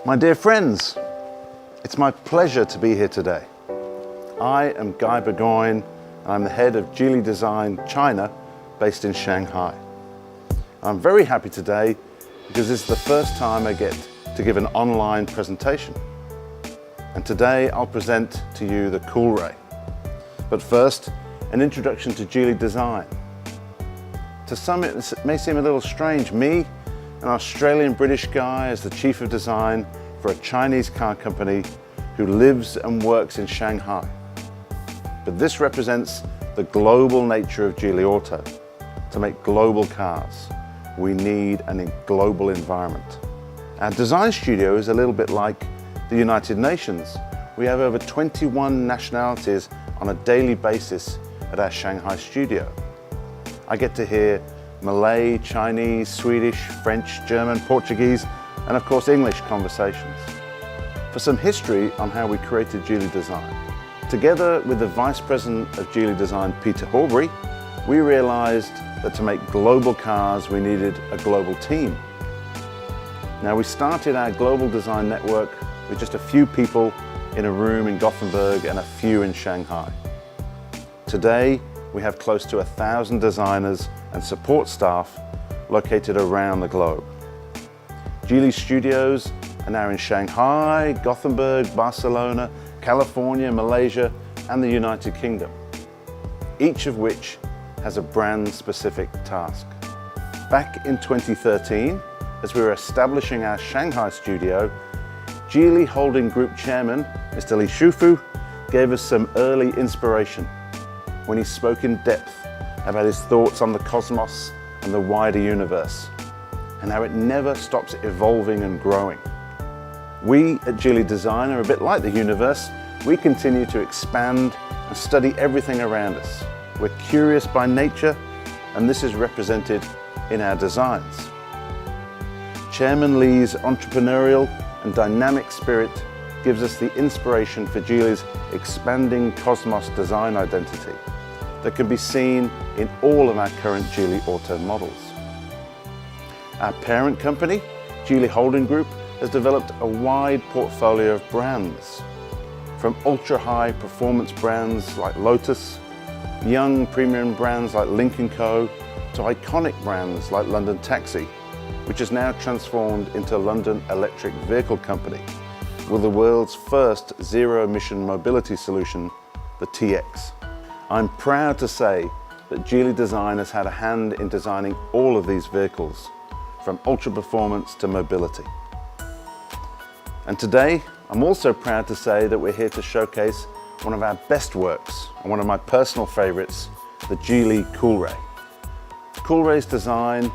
My dear friends, it's my pleasure to be here today. I am Guy Burgойn, and I'm the head of GEELY Design China, based in Shanghai. I'm very happy today because this is the first time I get to give an online presentation. And today I'll present to you the COOLRAY. But first, an introduction to GEELY Design. To some it may seem a little strange, me, an Australian-British guy, as the chief of design for a Chinese car company who lives and works in Shanghai. But this represents the global nature of Geely Auto. To make global cars, we need a global environment. Our design studio is a little bit like the United Nations. We have over 21 nationalities on a daily basis at our Shanghai studio. I get to hear Malay, Chinese, Swedish, French, German, Portuguese, and of course English conversations. For some history on how we created Geely Design. Together with the Vice President of Geely Design, Peter Horbury, we realized that to make global cars we needed a global team. Now we started our global design network with just a few people in a room in Gothenburg and a few in Shanghai. Today, we have close to 1,000 designers and support staff located around the globe. Geely studios are now in Shanghai, Gothenburg, Barcelona, California, Malaysia, and the United Kingdom, each of which has a brand-specific task. Back in 2013, as we were establishing our Shanghai studio, Geely Holding Group Chairman, Mr. Li Shufu, gave us some early inspiration when he spoke in depth about his thoughts on the cosmos and the wider universe, and how it never stops evolving and growing. We at Geely Design are a bit like the universe. We continue to expand and study everything around us. We're curious by nature, and this is represented in our designs. Chairman Li's entrepreneurial and dynamic spirit gives us the inspiration for Geely's expanding cosmos design identity that can be seen in all of our current Geely Auto models. Our parent company, Geely Holding Group, has developed a wide portfolio of brands, from ultra-high performance brands like Lotus, young premium brands like Lynk & Co, to iconic brands like London Taxi, which is now transformed into London Electric Vehicle Company, with the world's first zero-emission mobility solution, the TX. I'm proud to say that Geely Design has had a hand in designing all of these vehicles, from ultra-performance to mobility. And today, I'm also proud to say that we're here to showcase one of our best works, and one of my personal favorites, the GEELY COOLRAY. COOLRAY's design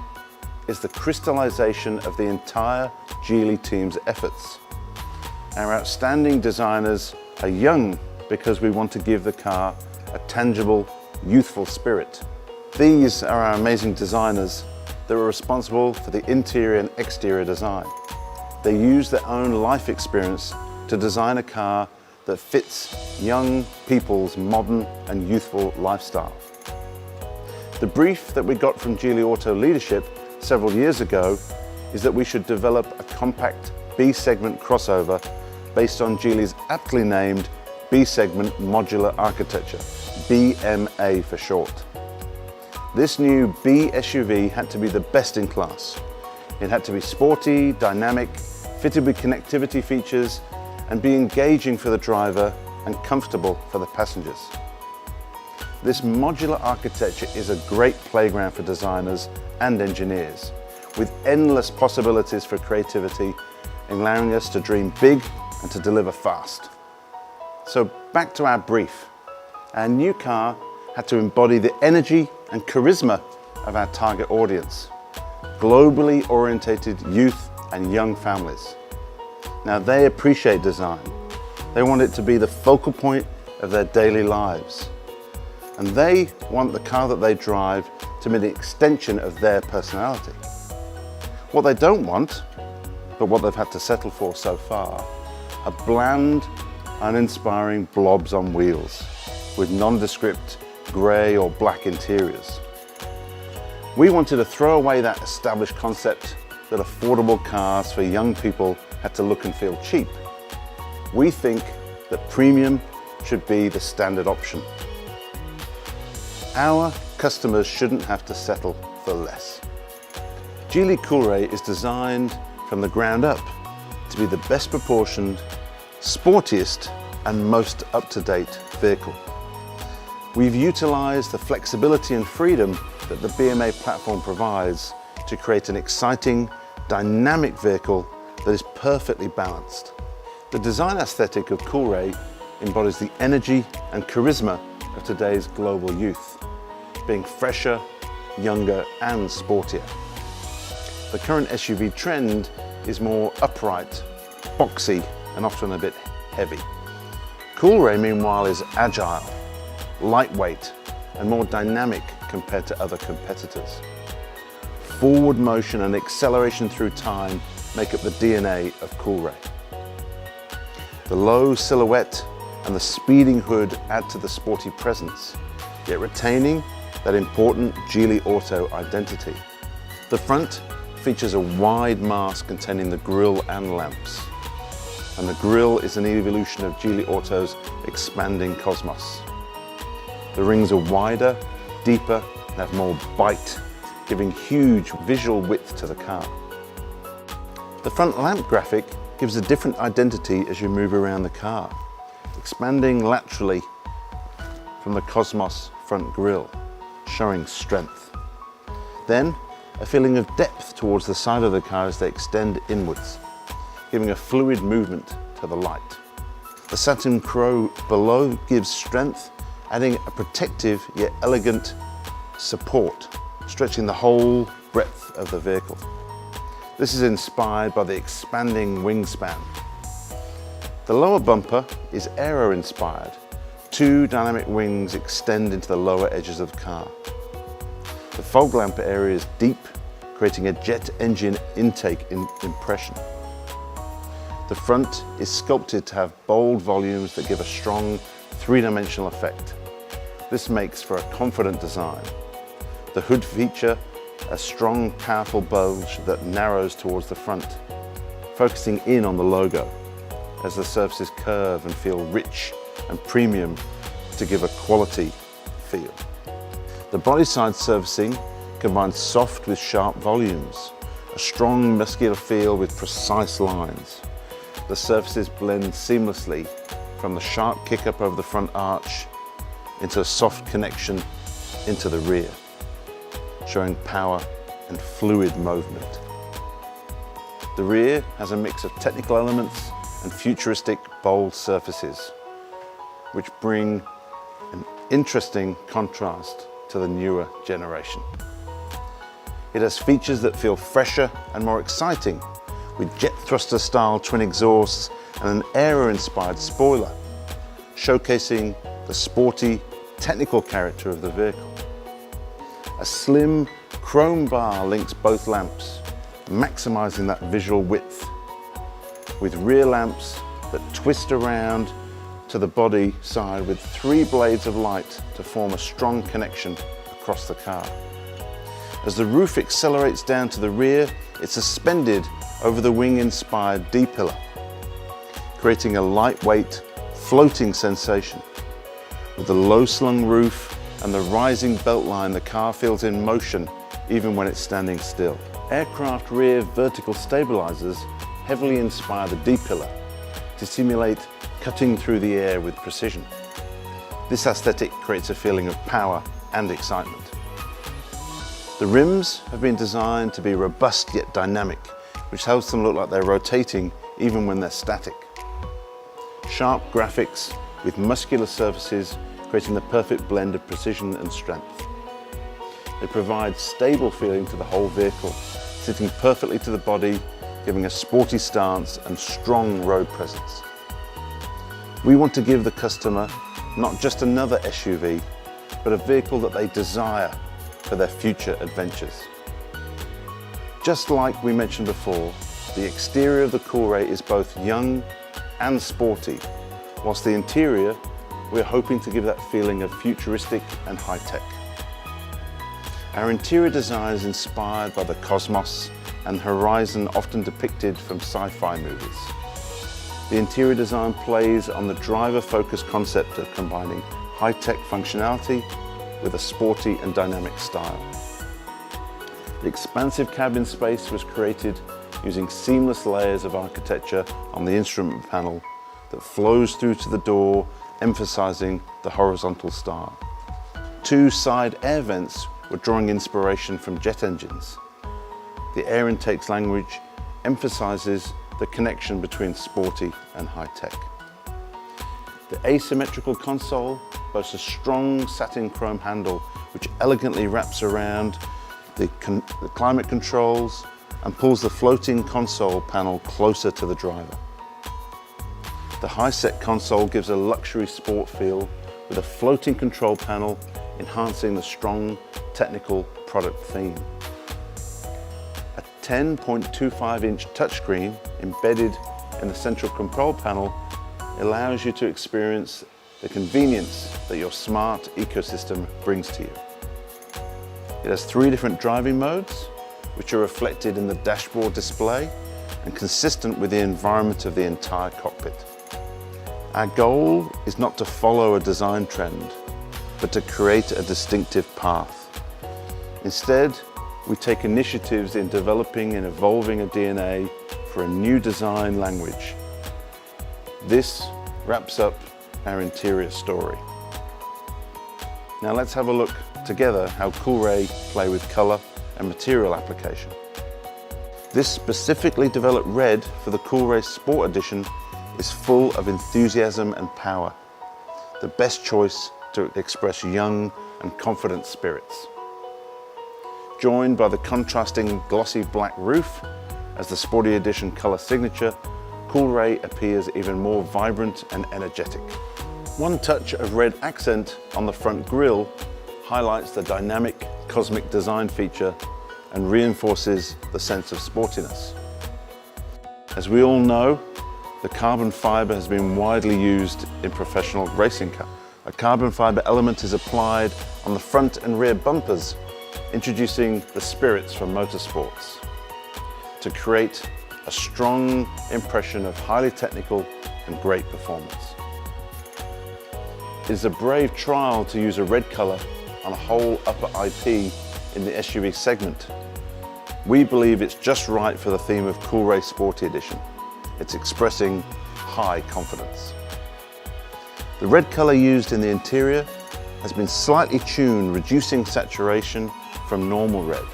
is the crystallization of the entire Geely team's efforts. Our outstanding designers are young because we want to give the car a tangible, youthful spirit. These are our amazing designers that are responsible for the interior and exterior design. They use their own life experience to design a car that fits young people's modern and youthful lifestyle. The brief that we got from Geely Auto leadership several years ago is that we should develop a compact B-segment crossover based on Geely's aptly named B-segment modular architecture, BMA for short. This new B SUV had to be the best in class. It had to be sporty, dynamic, fitted with connectivity features, and be engaging for the driver and comfortable for the passengers. This modular architecture is a great playground for designers and engineers, with endless possibilities for creativity, allowing us to dream big and to deliver fast. So back to our brief. Our new car had to embody the energy and charisma of our target audience, globally orientated youth and young families. Now they appreciate design. They want it to be the focal point of their daily lives. And they want the car that they drive to be the extension of their personality. What they don't want, but what they've had to settle for so far, are bland, uninspiring blobs on wheels with nondescript grey or black interiors. We wanted to throw away that established concept that affordable cars for young people had to look and feel cheap. We think that premium should be the standard option. Our customers shouldn't have to settle for less. GEELY COOLRAY is designed from the ground up to be the best proportioned, sportiest and most up-to-date vehicle. We've utilised the flexibility and freedom that the BMA platform provides to create an exciting, dynamic vehicle that is perfectly balanced. The design aesthetic of Coolray embodies the energy and charisma of today's global youth, being fresher, younger and sportier. The current SUV trend is more upright, boxy and often a bit heavy. Coolray, meanwhile, is agile, lightweight and more dynamic compared to other competitors. Forward motion and acceleration through time make up the DNA of Coolray. The low silhouette and the speeding hood add to the sporty presence, yet retaining that important Geely Auto identity. The front features a wide mast containing the grille and lamps, and the grille is an evolution of Geely Auto's expanding cosmos. The rings are wider, deeper, and have more bite, giving huge visual width to the car. The front lamp graphic gives a different identity as you move around the car, expanding laterally from the Cosmos front grille, showing strength. Then, a feeling of depth towards the side of the car as they extend inwards, giving a fluid movement to the light. The satin crow below gives strength, adding a protective yet elegant support, stretching the whole breadth of the vehicle. This is inspired by the expanding wingspan. The lower bumper is aero-inspired. Two dynamic wings extend into the lower edges of the car. The fog lamp area is deep, creating a jet engine intake impression. The front is sculpted to have bold volumes that give a strong three-dimensional effect. This makes for a confident design. The hood feature a strong, powerful bulge that narrows towards the front, focusing in on the logo as the surfaces curve and feel rich and premium to give a quality feel. The body side surfacing combines soft with sharp volumes, a strong muscular feel with precise lines. The surfaces blend seamlessly from the sharp kick up over the front arch into a soft connection into the rear, showing power and fluid movement. The rear has a mix of technical elements and futuristic, bold surfaces, which bring an interesting contrast to the newer generation. It has features that feel fresher and more exciting, with jet thruster style twin exhausts and an aero-inspired spoiler, showcasing the sporty, technical character of the vehicle. A slim chrome bar links both lamps, maximizing that visual width, with rear lamps that twist around to the body side with three blades of light to form a strong connection across the car. As the roof accelerates down to the rear, it's suspended over the wing-inspired D-pillar, creating a lightweight, floating sensation. With the low-slung roof and the rising beltline, the car feels in motion even when it's standing still. Aircraft rear vertical stabilizers heavily inspire the D-pillar to simulate cutting through the air with precision. This aesthetic creates a feeling of power and excitement. The rims have been designed to be robust yet dynamic, which helps them look like they're rotating even when they're static. Sharp graphics with muscular surfaces creating the perfect blend of precision and strength. They provide stable feeling to the whole vehicle, sitting perfectly to the body, giving a sporty stance and strong road presence. We want to give the customer not just another SUV, but a vehicle that they desire for their future adventures. Just like we mentioned before, the exterior of the Coolray is both young and sporty, whilst the interior, we're hoping to give that feeling of futuristic and high-tech. Our interior design is inspired by the cosmos and horizon often depicted from sci-fi movies. The interior design plays on the driver-focused concept of combining high-tech functionality with a sporty and dynamic style. The expansive cabin space was created using seamless layers of architecture on the instrument panel that flows through to the door, emphasizing the horizontal style. Two side air vents were drawing inspiration from jet engines. The air intake's language emphasizes the connection between sporty and high-tech. The asymmetrical console boasts a strong satin chrome handle which elegantly wraps around the climate controls and pulls the floating console panel closer to the driver. The high-set console gives a luxury sport feel with a floating control panel enhancing the strong technical product theme. A 10.25-inch touchscreen embedded in the central control panel allows you to experience the convenience that your smart ecosystem brings to you. It has 3 different driving modes, which are reflected in the dashboard display and consistent with the environment of the entire cockpit. Our goal is not to follow a design trend, but to create a distinctive path. Instead, we take initiatives in developing and evolving a DNA for a new design language. This wraps up our interior story. Now let's have a look together how Coolray play with color and material application. This specifically developed red for the Coolray Sport Edition is full of enthusiasm and power, the best choice to express young and confident spirits. Joined by the contrasting glossy black roof as the Sporty Edition color signature, Coolray appears even more vibrant and energetic. One touch of red accent on the front grille highlights the dynamic cosmic design feature and reinforces the sense of sportiness. As we all know, the carbon fiber has been widely used in professional racing cars. A carbon fiber element is applied on the front and rear bumpers, introducing the spirits from motorsports to create a strong impression of highly technical and great performance. It is a brave trial to use a red color on a whole upper IP in the SUV segment. We believe it's just right for the theme of Coolray Sporty Edition. It's expressing high confidence. The red color used in the interior has been slightly tuned, reducing saturation from normal red,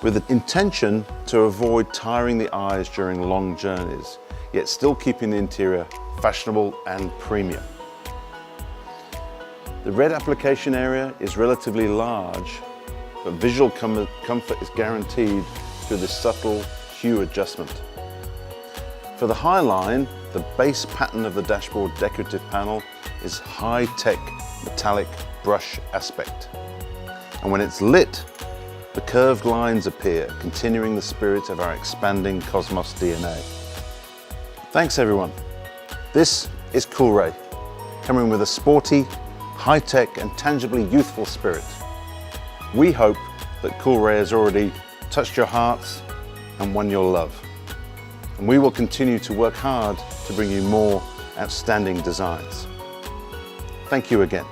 with the intention to avoid tiring the eyes during long journeys, yet still keeping the interior fashionable and premium. The red application area is relatively large, but visual comfort is guaranteed through this subtle hue adjustment. For the High line, the base pattern of the dashboard decorative panel is high-tech metallic brush aspect. And when it's lit, the curved lines appear, continuing the spirit of our expanding Cosmos DNA. Thanks everyone. This is Coolray, coming with a sporty, high-tech and tangibly youthful spirit. We hope that Coolray has already touched your hearts and won your love. And we will continue to work hard to bring you more outstanding designs. Thank you again.